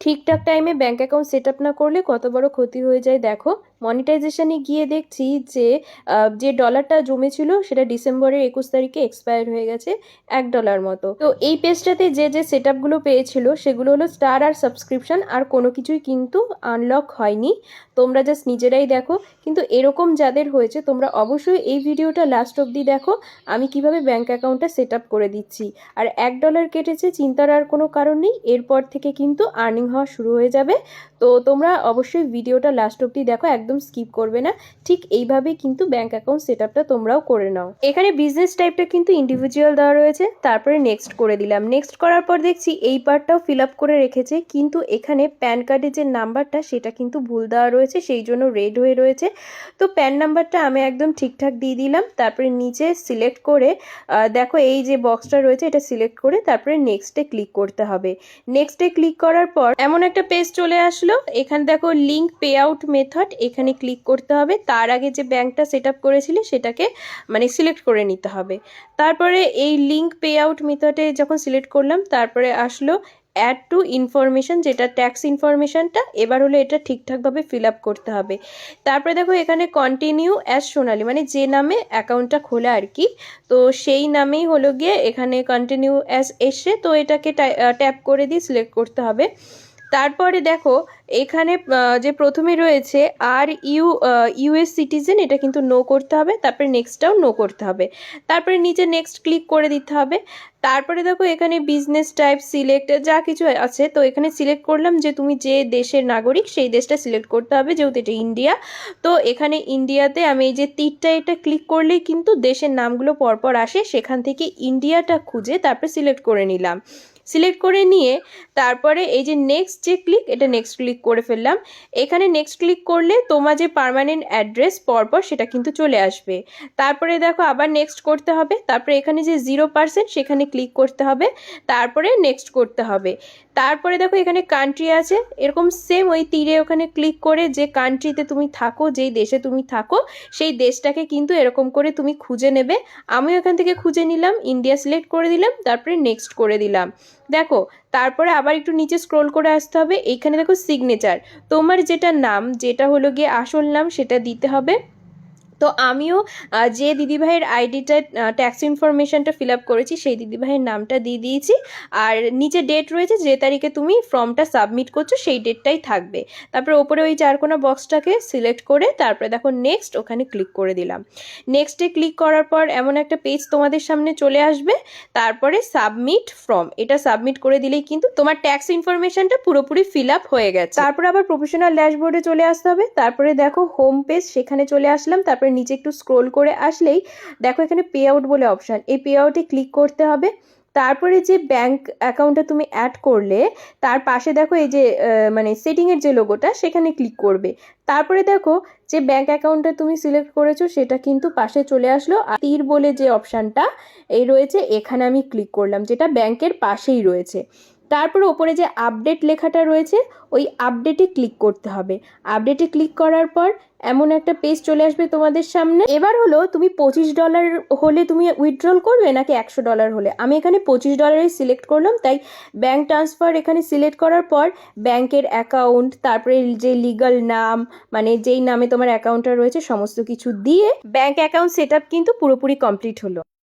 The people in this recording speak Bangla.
ঠিকঠাক টাইমে ব্যাঙ্ক অ্যাকাউন্ট সেট আপ না করলে কত বড় ক্ষতি হয়ে যায় দেখো। মনিটাইজেশনে গিয়ে দেখছি যে ডলারটা জমেছিল সেটা ডিসেম্বরের 21 তারিখে এক্সপায়ার হয়ে গেছে $1 মতো। তো এই পেজটাতে যে সেট আপগুলো পেয়েছিল সেগুলো হলো স্টার আর সাবস্ক্রিপশন, আর কোনো কিছুই কিন্তু আনলক হয়নি। তোমরা জাস্ট নিজেরাই দেখো। কিন্তু এরকম যাদের হয়েছে তোমরা অবশ্যই এই ভিডিওটা লাস্ট অবধি দেখো, আমি কিভাবে ব্যাঙ্ক অ্যাকাউন্টটা সেট আপ করে দিচ্ছি। আর $1 কেটেছে, চিন্তার আর কোনো কারণ নেই, এরপর থেকে কিন্তু আর্নিং হওয়া শুরু হয়ে যাবে। তো তোমরা অবশ্যই ভিডিওটা লাস্ট অবধি দেখো, একদম স্কিপ করবে না। ঠিক এইভাবেই কিন্তু ব্যাঙ্ক অ্যাকাউন্ট সেট আপটা তোমরাও করে নাও। এখানে বিজনেস টাইপটা কিন্তু ইন্ডিভিজুয়াল দেওয়া রয়েছে, তারপরে নেক্সট করে দিলাম। নেক্সট করার পর দেখছি এই পার্টটাও ফিল আপ করে রেখেছে, কিন্তু এখানে প্যান কার্ডের যে নাম্বারটা সেটা কিন্তু ভুল দেওয়া রয়েছে, সেই জন্য রেড হয়ে রয়েছে। তো প্যান নাম্বারটা আমি একদম ঠিকঠাক দিয়ে দিলাম। তারপরে নিচে সিলেক্ট করে দেখো এই যে বক্সটা রয়েছে এটা সিলেক্ট করে তারপরে নেক্সটে ক্লিক করতে হবে। নেক্সটে ক্লিক করার পর এমন একটা পেজ চলে আসলো। এখানে দেখো লিঙ্ক পে আউট মেথড, এখানে ক্লিক করতে হবে। তার আগে যে ব্যাঙ্কটা সেট আপ করেছিলে সেটাকে সিলেক্ট করে নিতে হবে। তারপরে এই লিঙ্ক পে আউট মেথডে যখন সিলেক্ট করলাম তারপরে আসলো অ্যাড টু ইনফরমেশন, যেটা ট্যাক্স ইনফরমেশনটা। এবার হলো এটা ঠিকঠাকভাবে ফিল আপ করতে হবে। তারপরে দেখো এখানে কন্টিনিউ অ্যাজ সোনালি, যে নামে অ্যাকাউন্টটা খোলা আর কি, তো সেই নামেই হলো গিয়ে এখানে কন্টিনিউ অ্যাজ এসে, তো এটাকে ট্যাপ করে দিয়ে সিলেক্ট করতে হবে। তারপরে দেখো এখানে যে প্রথমে রয়েছে আর ইউএস সিটিজেন, এটা কিন্তু নো করতে হবে। তারপরে নেক্সটটাও নো করতে হবে। তারপরে নিচে নেক্সট ক্লিক করে দিতে হবে। তারপরে দেখো এখানে বিজনেস টাইপ সিলেক্ট যা কিছু আছে, তো এখানে সিলেক্ট করলাম যে তুমি যে দেশের নাগরিক সেই দেশটা সিলেক্ট করতে হবে, যেহেতু এটা ইন্ডিয়া। তো এখানে ইন্ডিয়াতে আমি এই যে তীরটা এটা ক্লিক করলেই কিন্তু দেশের নামগুলো পরপর আসে, সেখান থেকে ইন্ডিয়াটা খুঁজে তারপরে সিলেক্ট করে নিলাম। সিলেক্ট করে নিয়ে তারপরে এই যে নেক্সট যে ক্লিক, এটা নেক্সট ক্লিক করে ফেললাম। এখানে নেক্সট ক্লিক করলে তোমার যে পার্মানেন্ট অ্যাড্রেস পরপর সেটা কিন্তু চলে আসবে। তারপরে দেখো আবার নেক্সট করতে হবে। তারপরে এখানে যে 0% সেখানে ক্লিক করতে হবে, তারপরে নেক্সট করতে হবে। তারপরে দেখো এখানে কান্ট্রি আছে, এরকম সেম ওই তীরে ওখানে ক্লিক করে যে কান্ট্রিতে তুমি থাকো, যেই দেশে তুমি থাকো সেই দেশটাকে কিন্তু এরকম করে তুমি খুঁজে নেবে। আমিও এখান থেকে খুঁজে নিলাম, ইন্ডিয়া সিলেক্ট করে দিলাম, তারপরে নেক্সট করে দিলাম। দেখো তারপরে আবার একটু নিচে স্ক্রোল করে আসতে হবে। এইখানে দেখো সিগনেচার, তোমার যেটা নাম, যেটা হলো গিয়ে আসল নাম সেটা দিতে হবে। তো আমিও যে দিদিভাইয়ের আইডিটা ট্যাক্স ইনফরমেশনটা ফিল আপ করেছি সেই দিদিভাইয়ের নামটা দিয়ে দিয়েছি। আর নিচে ডেট রয়েছে, যে তারিখে তুমি ফর্মটা সাবমিট করছো সেই ডেটটাই থাকবে। তারপরে ওপরে ওই চারকোনা বক্সটাকে সিলেক্ট করে তারপরে দেখো নেক্সট, ওখানে ক্লিক করে দিলাম। নেক্সটে ক্লিক করার পর এমন একটা পেজ তোমাদের সামনে চলে আসবে। তারপরে সাবমিট ফর্ম, এটা সাবমিট করে দিলেই কিন্তু তোমার ট্যাক্স ইনফরমেশনটা পুরোপুরি ফিল আপ হয়ে গেছে। তারপরে আবার প্রফেশনাল ড্যাশবোর্ডে চলে আসতে হবে। তারপরে দেখো হোম পেজ, সেখানে চলে আসলাম। তারপরে নিচে একটু স্ক্রোল করে আসলেই দেখো এখানে পে আউট বলে অপশান, এই পে আউটে ক্লিক করতে হবে। তারপরে যে ব্যাংক অ্যাকাউন্টটা তুমি অ্যাড করলে তার পাশে দেখো এই যে সেটিংয়ের যে লোগোটা সেখানে ক্লিক করবে। তারপরে দেখো যে ব্যাংক অ্যাকাউন্টটা তুমি সিলেক্ট করেছো সেটা কিন্তু পাশে চলে আসলো। আর তীর বলে যে অপশানটা এই রয়েছে, এখানে আমি ক্লিক করলাম, যেটা ব্যাংকের পাশেই রয়েছে। তারপরে ওপরে যে আপডেট লেখাটা রয়েছে ওই আপডেটে ক্লিক করতে হবে। আপডেটে ক্লিক করার পর এমন একটা পেজ চলে আসবে তোমাদের সামনে। এবার হলো তুমি $25 হলে তুমি উইথড্রল করবে নাকি $100 হলে। আমি এখানে $25 সিলেক্ট করলাম, তাই ব্যাংক ট্রান্সফার এখানে সিলেক্ট করার পর ব্যাংকের অ্যাকাউন্ট, তারপরে যে লিগাল নাম, যেই নামে তোমার অ্যাকাউন্টটা রয়েছে সমস্ত কিছু দিয়ে ব্যাংক অ্যাকাউন্ট সেট আপ কিন্তু পুরোপুরি কমপ্লিট হলো।